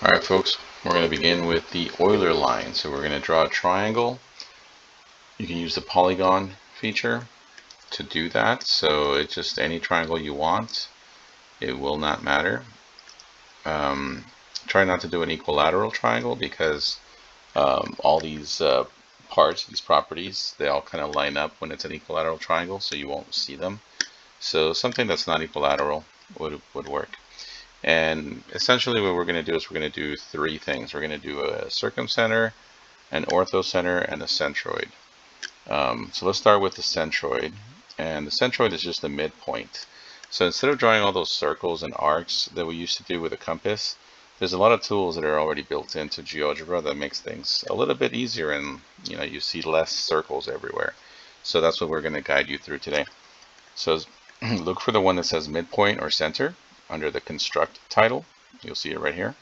Alright folks, we're going to begin with the Euler line. So we're going to draw a triangle. You can use the polygon feature to do that. So it's just any triangle you want. It will not matter. Try not to do an equilateral triangle because all these parts, these properties, they all kind of line up when it's an equilateral triangle, so you won't see them. So something that's not equilateral would work. And essentially what we're going to do is we're going to do three things. We're going to do a circumcenter, an orthocenter, and a centroid. So let's start with the centroid. And the centroid is just the midpoint. So instead of drawing all those circles and arcs that we used to do with a compass, there's a lot of tools that are already built into GeoGebra that makes things a little bit easier, and you see less circles everywhere. So that's what we're going to guide you through today. So look for the one that says midpoint or center under the construct title. You'll see it right here.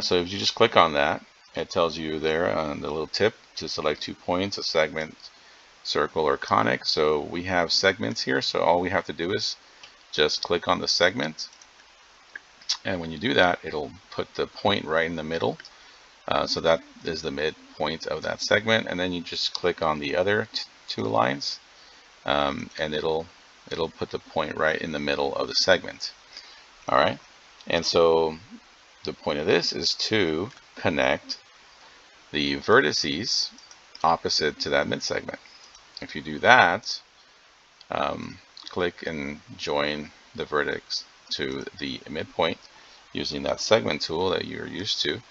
So if you just click on that, it tells you there on the little tip to select 2 points, a segment, circle, or conic. So we have segments here, so all we have to do is just click on the segment, and when you do that, it'll put the point right in the middle. So that is the midpoint of that segment, and then you just click on the other two lines, and it'll put the point right in the middle of the segment. All right, and so the point of this is to connect the vertices opposite to that mid-segment. If you do that, click and join the vertex to the midpoint using that segment tool that you're used to.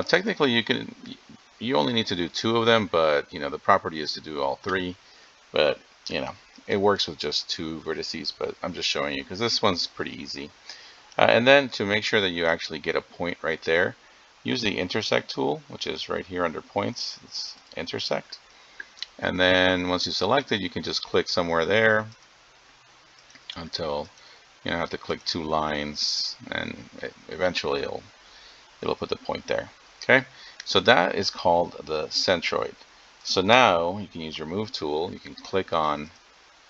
Technically, you only need to do 2 of them, but the property is to do all 3. But it works with just 2 vertices. But I'm just showing you because this one's pretty easy. And then to make sure that you actually get a point right there, use the intersect tool, which is right here under points. It's intersect. And then once you select it, you can just click somewhere there until you don't have to click 2 lines, and eventually it'll put the point there. Okay, so that is called the centroid. So now you can use your move tool. You can click on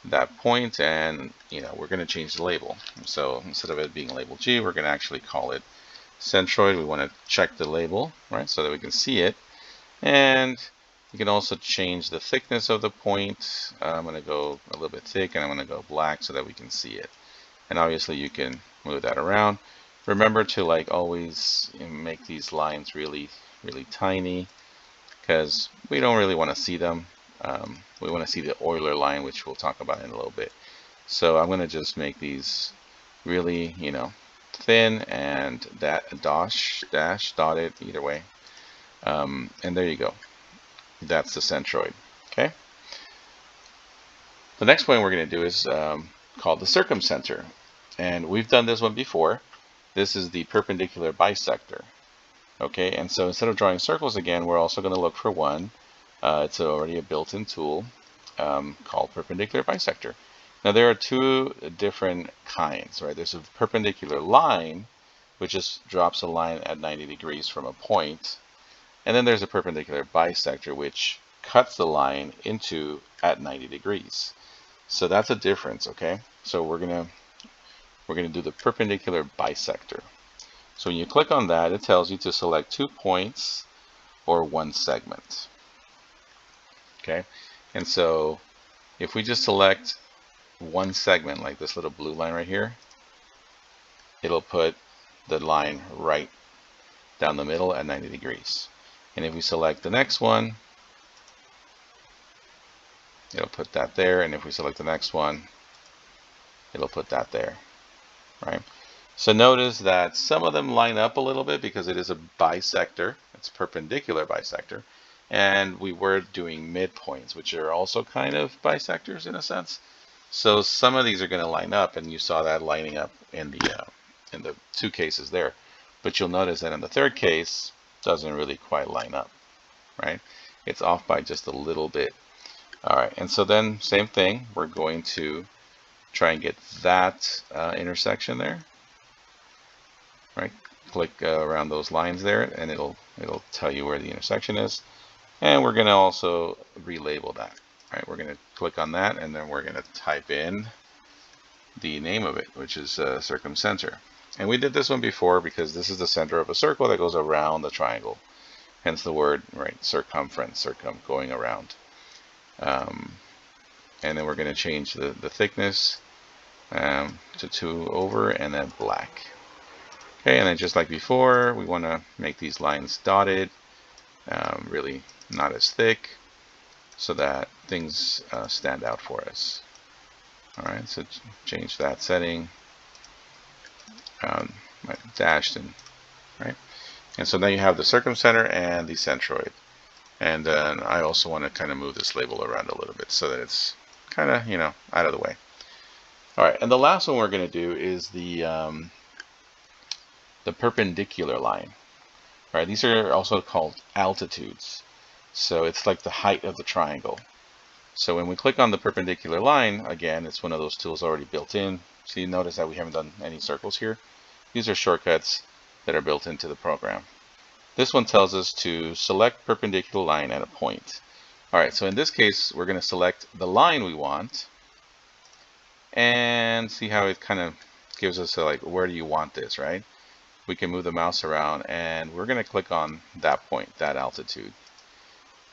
that point, and we're going to change the label. So instead of it being label G, we're going to actually call it centroid. We want to check the label, right, so that we can see it. And you can also change the thickness of the point. I'm going to go a little bit thick, and I'm going to go black so that we can see it. And obviously you can move that around. Remember to always make these lines really tiny, because we don't really want to see them. We want to see the Euler line, which we'll talk about in a little bit. So I'm going to just make these really, thin, and that dash, dotted, either way. And there you go. That's the centroid. Okay. The next one we're going to do is called the circumcenter. And we've done this one before. This is the perpendicular bisector. Okay, and so instead of drawing circles again, we're also going to look for one. It's already a built-in tool called perpendicular bisector. Now there are 2 different kinds, right? There's a perpendicular line, which just drops a line at 90 degrees from a point. And then there's a perpendicular bisector, which cuts the line into at 90 degrees. So that's a difference, okay? So we're gonna do the perpendicular bisector. So when you click on that, it tells you to select 2 points or 1 segment. Okay, and so if we just select 1 segment, like this little blue line right here, it'll put the line right down the middle at 90 degrees. And if we select the next one, it'll put that there. And if we select the next one, it'll put that there, right? So notice that some of them line up a little bit because it is a bisector. It's perpendicular bisector. And we were doing midpoints, which are also kind of bisectors in a sense. So some of these are going to line up, and you saw that lining up in the 2 cases there. But you'll notice that in the 3rd case, it doesn't really quite line up, right? It's off by just a little bit. All right, and so then same thing. We're going to try and get that intersection there. Right, click around those lines there, and it'll tell you where the intersection is. And we're going to also relabel that. Right, we're going to click on that, and then we're going to type in the name of it, which is circumcenter. And we did this one before because this is the center of a circle that goes around the triangle. Hence the word, right, circumference, going around. And then we're going to change the thickness to 2 over and then black. Okay, and then just like before, we want to make these lines dotted, really not as thick, so that things stand out for us. Alright, so change that setting, dashed, and right. And so now you have the circumcenter and the centroid. And then I also want to kind of move this label around a little bit so that it's kind of, out of the way. Alright, and the last one we're going to do is the perpendicular line. All right, these are also called altitudes. So it's like the height of the triangle. So when we click on the perpendicular line, again, it's one of those tools already built in. So you notice that we haven't done any circles here. These are shortcuts that are built into the program. This one tells us to select perpendicular line at a point. All right, so in this case, we're going to select the line we want and see how it kind of gives us like, where do you want this, right? We can move the mouse around and we're going to click on that point, that altitude.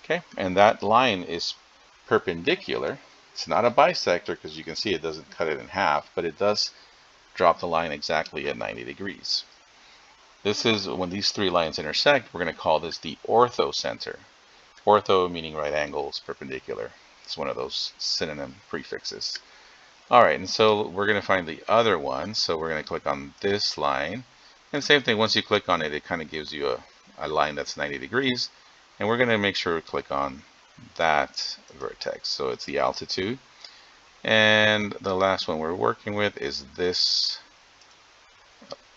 Okay, and that line is perpendicular. It's not a bisector because you can see it doesn't cut it in half, but it does drop the line exactly at 90 degrees. This is when these 3 lines intersect, we're going to call this the orthocenter. Ortho meaning right angles, perpendicular. It's one of those synonym prefixes. All right, and so we're going to find the other one. So we're going to click on this line. And same thing, once you click on it, it kind of gives you a line that's 90 degrees. And we're going to make sure we click on that vertex. So it's the altitude. And the last one we're working with is this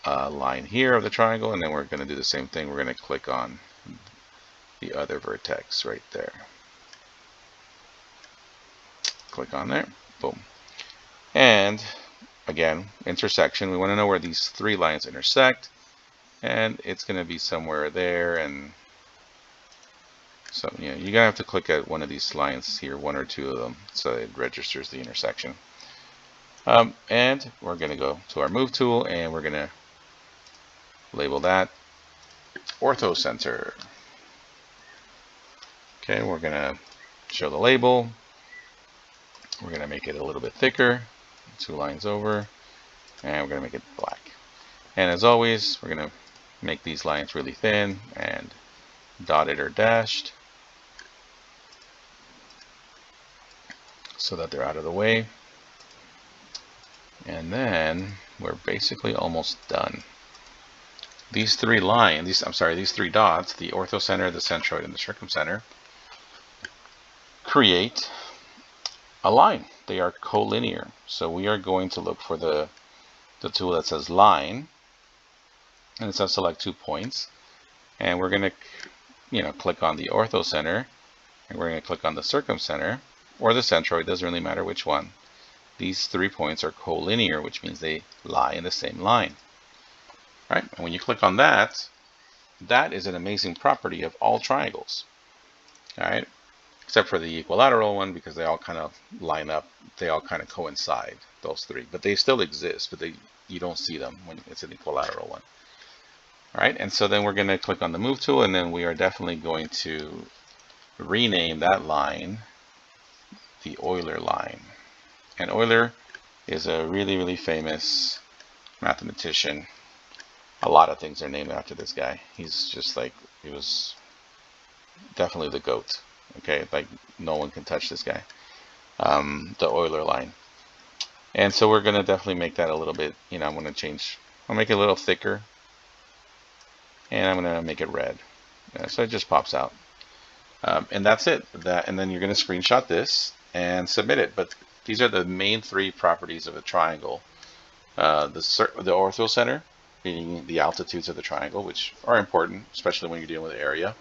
line here of the triangle. And then we're going to do the same thing. We're going to click on the other vertex right there. Click on there. Boom. And again, intersection. We want to know where these 3 lines intersect. And it's going to be somewhere there. And so, you're going to have to click at one of these lines here, 1 or 2 of them, so it registers the intersection. And we're going to go to our move tool and we're going to label that orthocenter. Okay, we're going to show the label. We're going to make it a little bit thicker, 2 lines over, and we're going to make it black. And as always, we're going to make these lines really thin and dotted or dashed so that they're out of the way. And then we're basically almost done. These 3 lines, these 3 dots, the orthocenter, the centroid, and the circumcenter, create a line. They are colinear. So we are going to look for the tool that says line, and it says select 2 points. And we're going to, click on the orthocenter, and we're going to click on the circumcenter, or the centroid, doesn't really matter which one. These 3 points are colinear, which means they lie in the same line. Right? And when you click on that, that is an amazing property of all triangles. All right? Except for the equilateral one, because they all kind of line up, they all kind of coincide, those 3. But they still exist, but you don't see them when it's an equilateral one. All right, and so then we're going to click on the move tool, and then we are definitely going to rename that line the Euler line. And Euler is a really, really famous mathematician. A lot of things are named after this guy. He's just like, he was definitely the GOAT. Okay, like no one can touch this guy. The Euler line. And so we're going to definitely make that a little bit, I'm going to change, I'll make it a little thicker. And I'm going to make it red. So it just pops out. And that's it. And then you're going to screenshot this and submit it. But these are the main 3 properties of a triangle. The orthocenter, meaning the altitudes of the triangle, which are important, especially when you're dealing with area.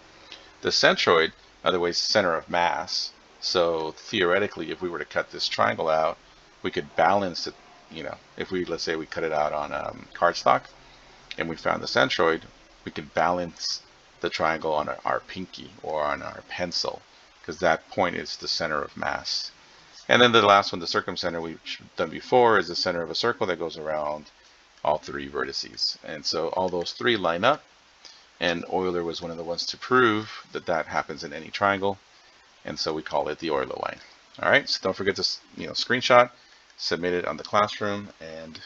The centroid, otherwise center of mass. So theoretically, if we were to cut this triangle out, we could balance it. If let's say we cut it out on cardstock, and we found the centroid, we could balance the triangle on our pinky or on our pencil, because that point is the center of mass. And then the last one, the circumcenter, we've done before, is the center of a circle that goes around all three vertices. And so all those three line up, and Euler was one of the ones to prove that that happens in any triangle, and so we call it the Euler line. All right, so don't forget to screenshot, submit it on the classroom, and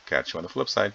catch you on the flip side.